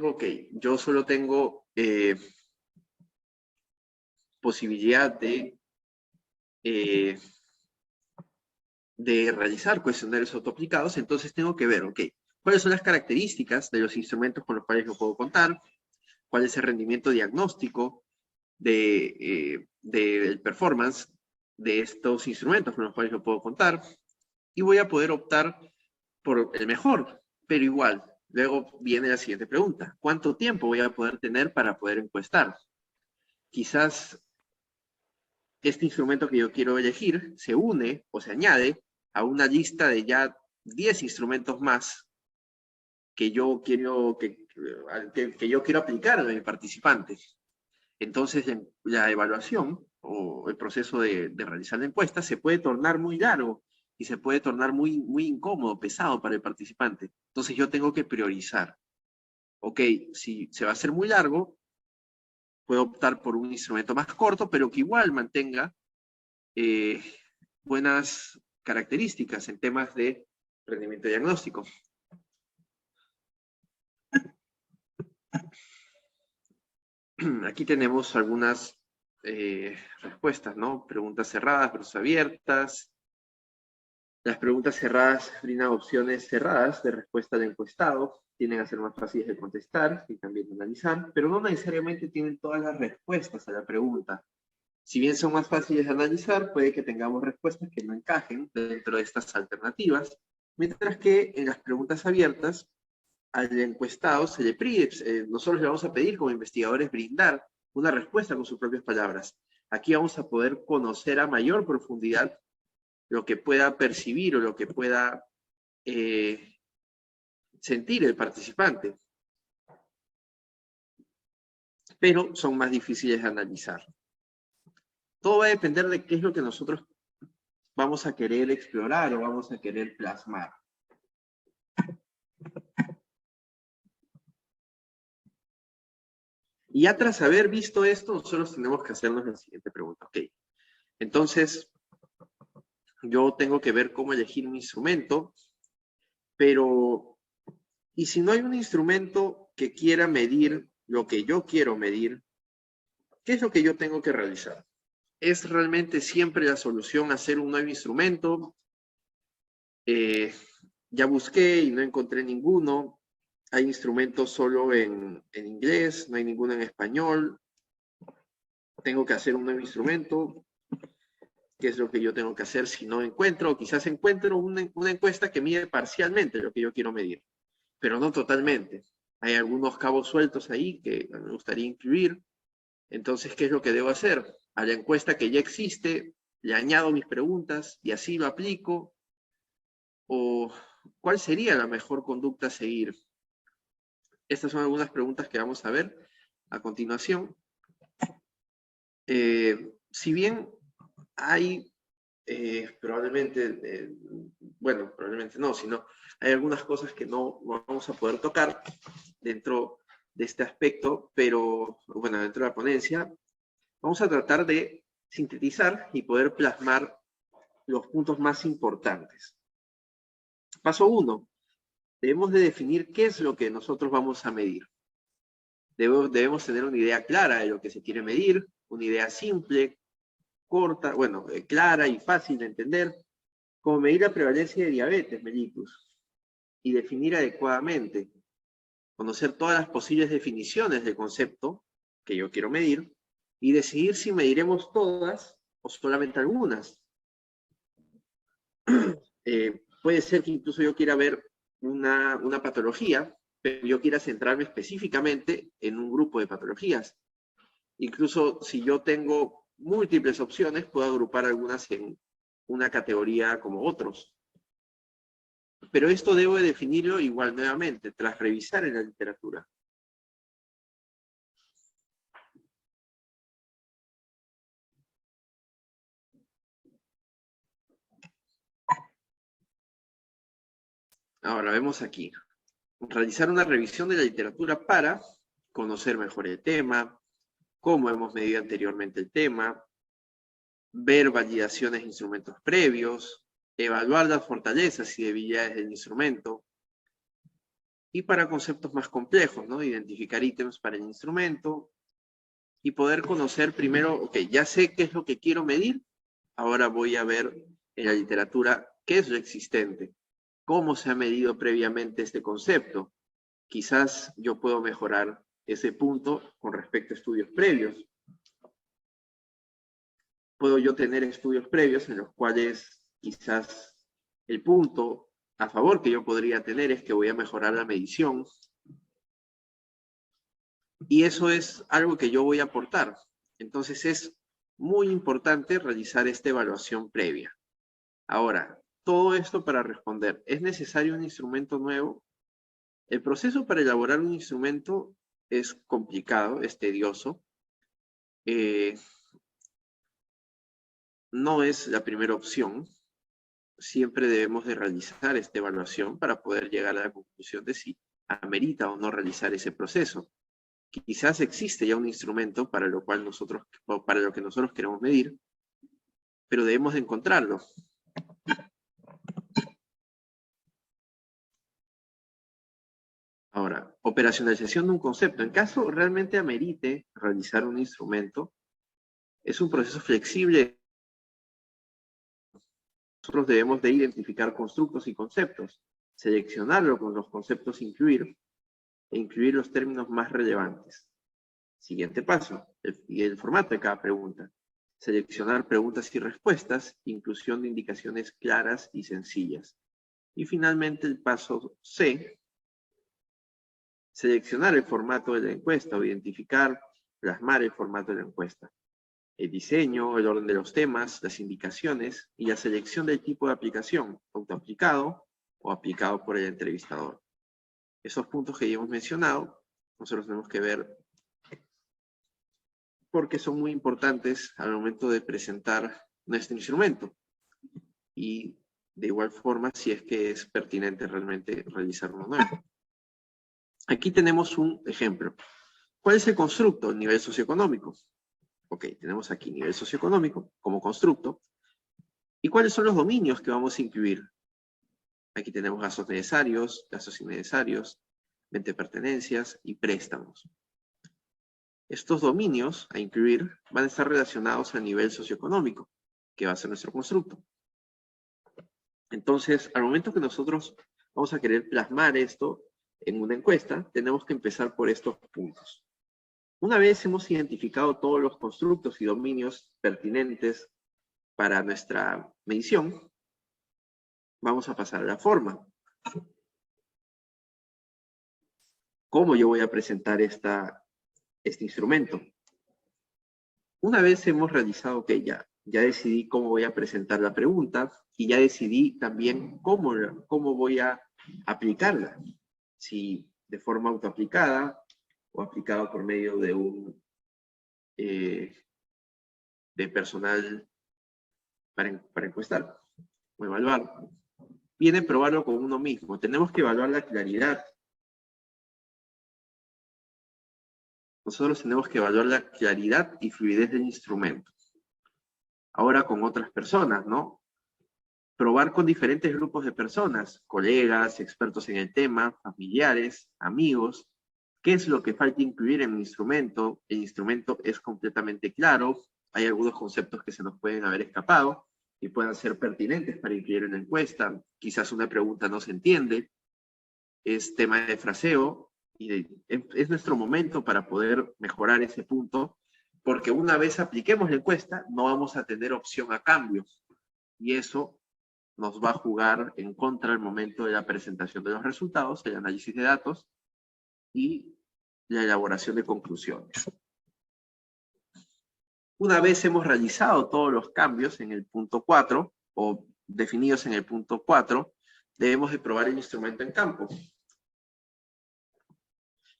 ok, yo solo tengo posibilidad de realizar cuestionarios autoaplicados, entonces tengo que ver, ok, cuáles son las características de los instrumentos con los cuales yo puedo contar, cuál es el rendimiento diagnóstico del performance de estos instrumentos con los cuales yo puedo contar, y voy a poder optar por el mejor, pero igual, luego viene la siguiente pregunta, ¿cuánto tiempo voy a poder tener para poder encuestar? Quizás este instrumento que yo quiero elegir se une o se añade a una lista de ya 10 instrumentos más que yo quiero, que yo quiero aplicar a mi participante. Entonces, la evaluación o el proceso de realizar la encuesta se puede tornar muy largo y se puede tornar muy, muy incómodo, pesado para el participante. Entonces, yo tengo que priorizar. Ok, si se va a hacer muy largo, puedo optar por un instrumento más corto, pero que igual mantenga buenas características en temas de rendimiento diagnóstico. Aquí tenemos algunas respuestas, ¿no? Preguntas cerradas, preguntas abiertas. Las preguntas cerradas brindan opciones cerradas de respuesta al encuestado, tienden a ser más fáciles de contestar y también de analizar, pero no necesariamente tienen todas las respuestas a la pregunta. Si bien son más fáciles de analizar, puede que tengamos respuestas que no encajen dentro de estas alternativas, mientras que en las preguntas abiertas, al encuestado se le pide, nosotros le vamos a pedir como investigadores brindar una respuesta con sus propias palabras. Aquí vamos a poder conocer a mayor profundidad lo que pueda percibir o lo que pueda sentir el participante. Pero son más difíciles de analizar. Todo va a depender de qué es lo que nosotros vamos a querer explorar o vamos a querer plasmar. Y ya tras haber visto esto, nosotros tenemos que hacernos la siguiente pregunta. Ok, entonces yo tengo que ver cómo elegir un instrumento, pero ¿y si no hay un instrumento que quiera medir lo que yo quiero medir? ¿Qué es lo que yo tengo que realizar? ¿Es realmente siempre la solución hacer un nuevo instrumento? Ya busqué y no encontré ninguno. Hay instrumentos solo en inglés, no hay ninguno en español. Tengo que hacer un nuevo instrumento. ¿Qué es lo que yo tengo que hacer si no encuentro? O quizás encuentro una encuesta que mide parcialmente lo que yo quiero medir, pero no totalmente. Hay algunos cabos sueltos ahí que me gustaría incluir. Entonces, ¿qué es lo que debo hacer? A la encuesta que ya existe, le añado mis preguntas y así lo aplico. ¿O cuál sería la mejor conducta a seguir? Estas son algunas preguntas que vamos a ver a continuación. Si bien hay probablemente no, sino hay algunas cosas que no vamos a poder tocar dentro de este aspecto, pero bueno, dentro de la ponencia, vamos a tratar de sintetizar y poder plasmar los puntos más importantes. Paso 1. Debemos de definir qué es lo que nosotros vamos a medir. Debemos tener una idea clara de lo que se quiere medir, una idea simple, corta, bueno, clara y fácil de entender, como medir la prevalencia de diabetes mellitus y definir adecuadamente, conocer todas las posibles definiciones del concepto que yo quiero medir y decidir si mediremos todas o solamente algunas. Puede ser que incluso yo quiera ver una patología, pero yo quiera centrarme específicamente en un grupo de patologías. Incluso si yo tengo múltiples opciones, puedo agrupar algunas en una categoría como otros. Pero esto debo de definirlo igual nuevamente, tras revisar en la literatura. Ahora vemos aquí. Realizar una revisión de la literatura para conocer mejor el tema, cómo hemos medido anteriormente el tema, ver validaciones de instrumentos previos, evaluar las fortalezas y debilidades del instrumento, y para conceptos más complejos, ¿no? Identificar ítems para el instrumento y poder conocer primero, ok, ya sé qué es lo que quiero medir, ahora voy a ver en la literatura qué es lo existente, cómo se ha medido previamente este concepto. Quizás yo puedo mejorar ese punto con respecto a estudios previos. Puedo yo tener estudios previos en los cuales quizás el punto a favor que yo podría tener es que voy a mejorar la medición. Y eso es algo que yo voy a aportar. Entonces es muy importante realizar esta evaluación previa. Ahora, todo esto para responder, ¿es necesario un instrumento nuevo? El proceso para elaborar un instrumento es complicado, es tedioso. No es la primera opción. Siempre debemos de realizar esta evaluación para poder llegar a la conclusión de si amerita o no realizar ese proceso. Quizás existe ya un instrumento para lo que nosotros queremos medir, pero debemos de encontrarlo. Ahora, operacionalización de un concepto. En caso realmente amerite realizar un instrumento, es un proceso flexible. Nosotros debemos de identificar constructos y conceptos, seleccionarlo con los conceptos incluir, e incluir los términos más relevantes. Siguiente paso, el formato de cada pregunta. Seleccionar preguntas y respuestas, inclusión de indicaciones claras y sencillas. Y finalmente el paso C, seleccionar el formato de la encuesta o identificar, plasmar el formato de la encuesta. El diseño, el orden de los temas, las indicaciones y la selección del tipo de aplicación, autoaplicado o aplicado por el entrevistador. Esos puntos que ya hemos mencionado, nosotros tenemos que ver porque son muy importantes al momento de presentar nuestro instrumento. Y de igual forma, si es que es pertinente realmente realizar uno nuevo. Aquí tenemos un ejemplo. ¿Cuál es el constructo? El nivel socioeconómico. Ok, tenemos aquí nivel socioeconómico como constructo. ¿Y cuáles son los dominios que vamos a incluir? Aquí tenemos gastos necesarios, gastos innecesarios, venta de pertenencias y préstamos. Estos dominios a incluir van a estar relacionados al nivel socioeconómico, que va a ser nuestro constructo. Entonces, al momento que nosotros vamos a querer plasmar esto en una encuesta, tenemos que empezar por estos puntos. Una vez hemos identificado todos los constructos y dominios pertinentes para nuestra medición, vamos a pasar a la forma. ¿Cómo yo voy a presentar este instrumento? Una vez hemos realizado que ya decidí cómo voy a presentar la pregunta y ya decidí también cómo voy a aplicarla. Si de forma autoaplicada o aplicado por medio de de personal para encuestar o evaluar. Viene probarlo con uno mismo. Tenemos que evaluar la claridad. Nosotros tenemos que evaluar la claridad y fluidez del instrumento. Ahora con otras personas, ¿no? Probar con diferentes grupos de personas, colegas, expertos en el tema, familiares, amigos. ¿Qué es lo que falta incluir en el instrumento? El instrumento es completamente claro. Hay algunos conceptos que se nos pueden haber escapado y puedan ser pertinentes para incluir en la encuesta. Quizás una pregunta no se entiende. Es tema de fraseo y es nuestro momento para poder mejorar ese punto porque una vez apliquemos la encuesta, no vamos a tener opción a cambios, y eso nos va a jugar en contra al momento de la presentación de los resultados, el análisis de datos y la elaboración de conclusiones. Una vez hemos realizado todos los cambios en el punto 4, o definidos en el punto 4, debemos de probar el instrumento en campo.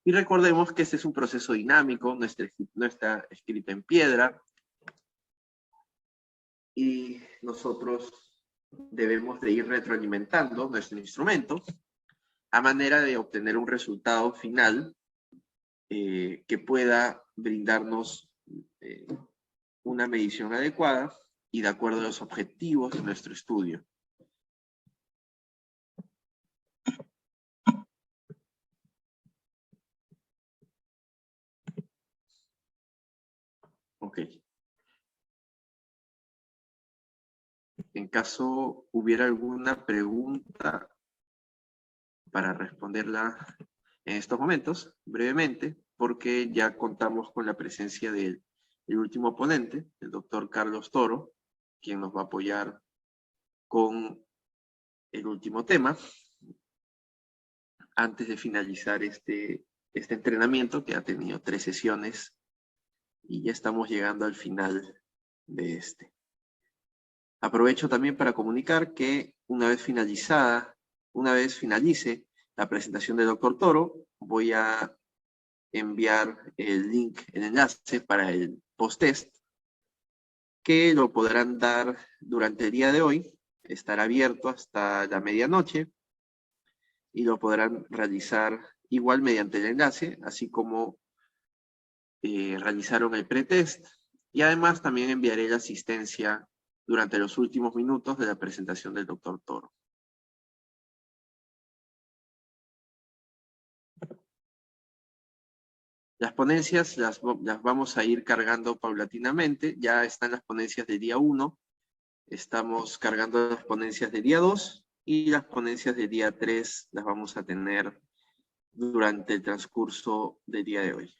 Y recordemos que este es un proceso dinámico, no está escrito en piedra, y nosotros debemos de ir retroalimentando nuestro instrumento a manera de obtener un resultado final que pueda brindarnos una medición adecuada y de acuerdo a los objetivos de nuestro estudio. Ok. En caso hubiera alguna pregunta para responderla en estos momentos, brevemente, porque ya contamos con la presencia del último ponente, el doctor Carlos Toro, quien nos va a apoyar con el último tema, antes de finalizar este entrenamiento, que ha tenido 3 sesiones, y ya estamos llegando al final de este. Aprovecho también para comunicar que una vez finalice la presentación del doctor Toro, voy a enviar el link, el enlace para el post-test, que lo podrán dar durante el día de hoy. Estará abierto hasta la medianoche y lo podrán realizar igual mediante el enlace, así como realizaron el pretest. Y además también enviaré la asistencia durante los últimos minutos de la presentación del doctor Toro. Las ponencias las vamos a ir cargando paulatinamente. Ya están las ponencias de día 1. Estamos cargando las ponencias de día 2. Y las ponencias de día 3 las vamos a tener durante el transcurso del día de hoy.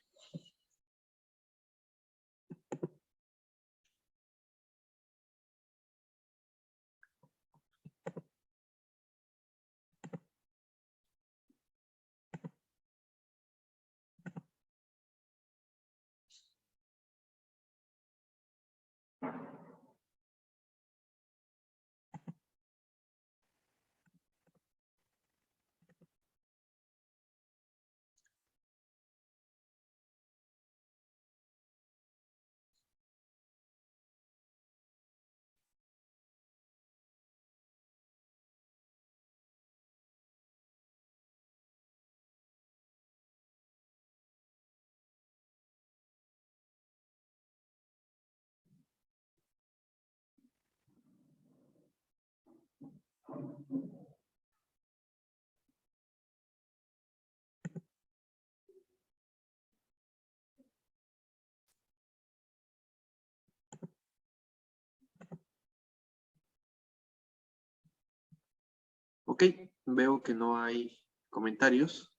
Ok, veo que no hay comentarios.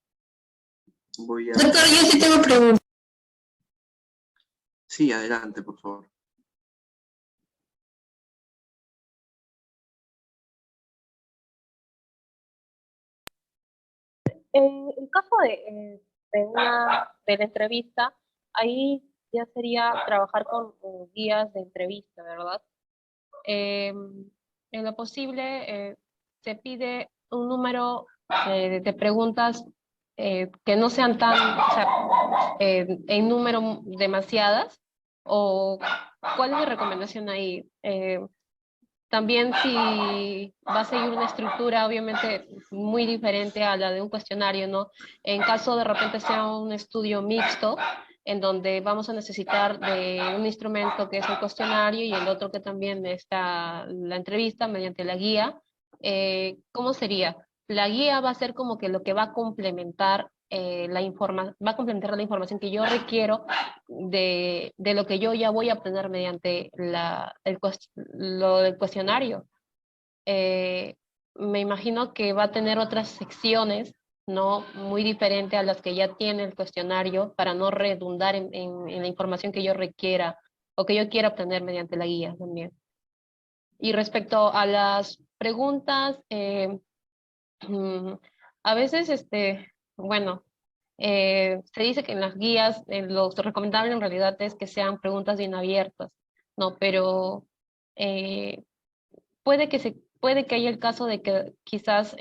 Doctor, yo sí tengo preguntas. Sí, adelante, por favor. En el caso de la entrevista, ahí ya sería trabajar con guías de entrevista, ¿verdad? En lo posible, se pide un número de preguntas que no sean tan, o sea, en número demasiadas, o ¿cuál es la recomendación ahí? También si va a seguir una estructura obviamente muy diferente a la de un cuestionario, ¿no? En caso de repente sea un estudio mixto, en donde vamos a necesitar de un instrumento que es el cuestionario y el otro que también está la entrevista mediante la guía, ¿cómo sería? La guía va a ser como que lo que va a complementar va a complementar la información que yo requiero de lo que yo ya voy a obtener mediante lo del cuestionario. Me imagino que va a tener otras secciones, ¿no? Muy diferente a las que ya tiene el cuestionario para no redundar en la información que yo requiera o que yo quiera obtener mediante la guía también. Y respecto a las preguntas, mm, a veces, bueno, se dice que en las guías lo recomendable en realidad es que sean preguntas bien abiertas, ¿no? Pero eh, puede que haya el caso de que quizás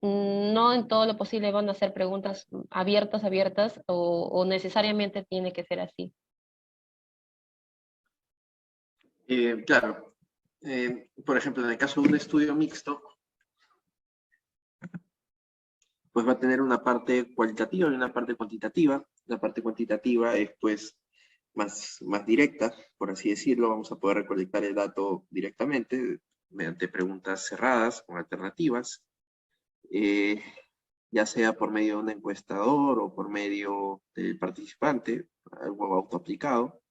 no en todo lo posible van a ser preguntas abiertas, o necesariamente tiene que ser así. Claro. Por ejemplo, en el caso de un estudio mixto, pues va a tener una parte cualitativa y una parte cuantitativa. La parte cuantitativa es pues más directa, por así decirlo. Vamos a poder recolectar el dato directamente mediante preguntas cerradas con alternativas, ya sea por medio de un encuestador o por medio del participante, algo autoaplicado.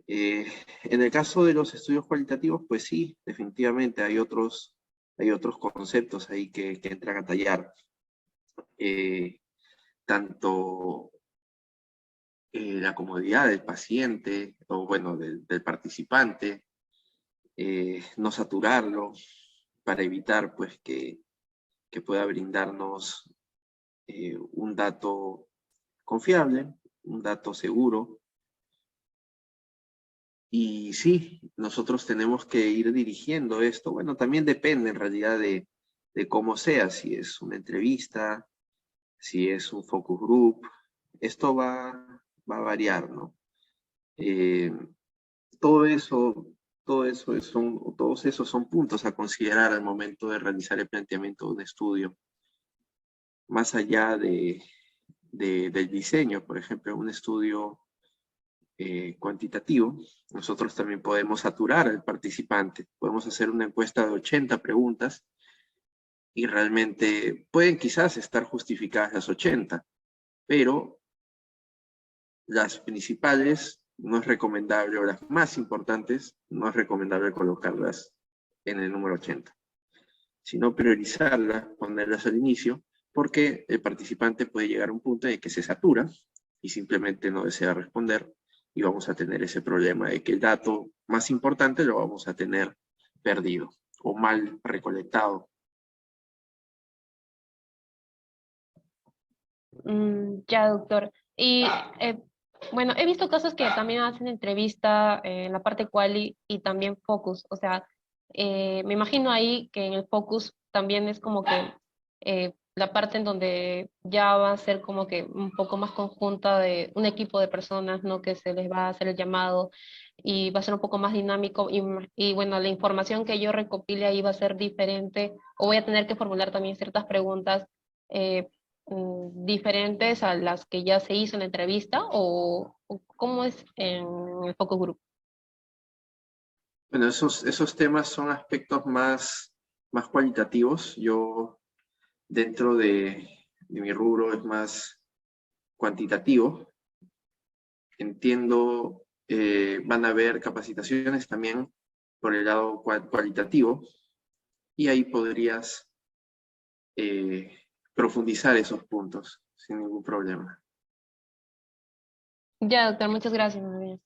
En el caso de los estudios cualitativos, pues sí, definitivamente hay otros conceptos ahí que entran a tallar. Tanto la comodidad del paciente, o bueno, del participante, no saturarlo, para evitar pues que pueda brindarnos un dato confiable, un dato seguro. Y sí, nosotros tenemos que ir dirigiendo esto. Bueno, también depende en realidad de cómo sea, si es una entrevista, si es un focus group, esto va a variar, ¿no? Todo eso, todos esos son puntos a considerar al momento de realizar el planteamiento de un estudio. Más allá del diseño, por ejemplo, un estudio cuantitativo, nosotros también podemos saturar al participante. Podemos hacer una encuesta de 80 preguntas y realmente pueden quizás estar justificadas las 80, pero las principales no es recomendable, o las más importantes, no es recomendable colocarlas en el número 80, sino priorizarlas, ponerlas al inicio, porque el participante puede llegar a un punto en que se satura y simplemente no desea responder, y vamos a tener ese problema de que el dato más importante lo vamos a tener perdido o mal recolectado. Ya, doctor. Y bueno, he visto casos que también hacen entrevista en la parte quali y también focus. O sea, me imagino ahí que en el focus también es como que la parte en donde ya va a ser como que un poco más conjunta de un equipo de personas, ¿no? Que se les va a hacer el llamado y va a ser un poco más dinámico y bueno, la información que yo recopile ahí va a ser diferente, o voy a tener que formular también ciertas preguntas eh, diferentes a las que ya se hizo en la entrevista, o cómo es en el focus group. Bueno, esos temas son aspectos más cualitativos. Yo, dentro de mi rubro, es más cuantitativo. Entiendo, van a haber capacitaciones también por el lado cualitativo, y ahí podrías profundizar esos puntos sin ningún problema. Ya, doctor, muchas gracias. Muy bien.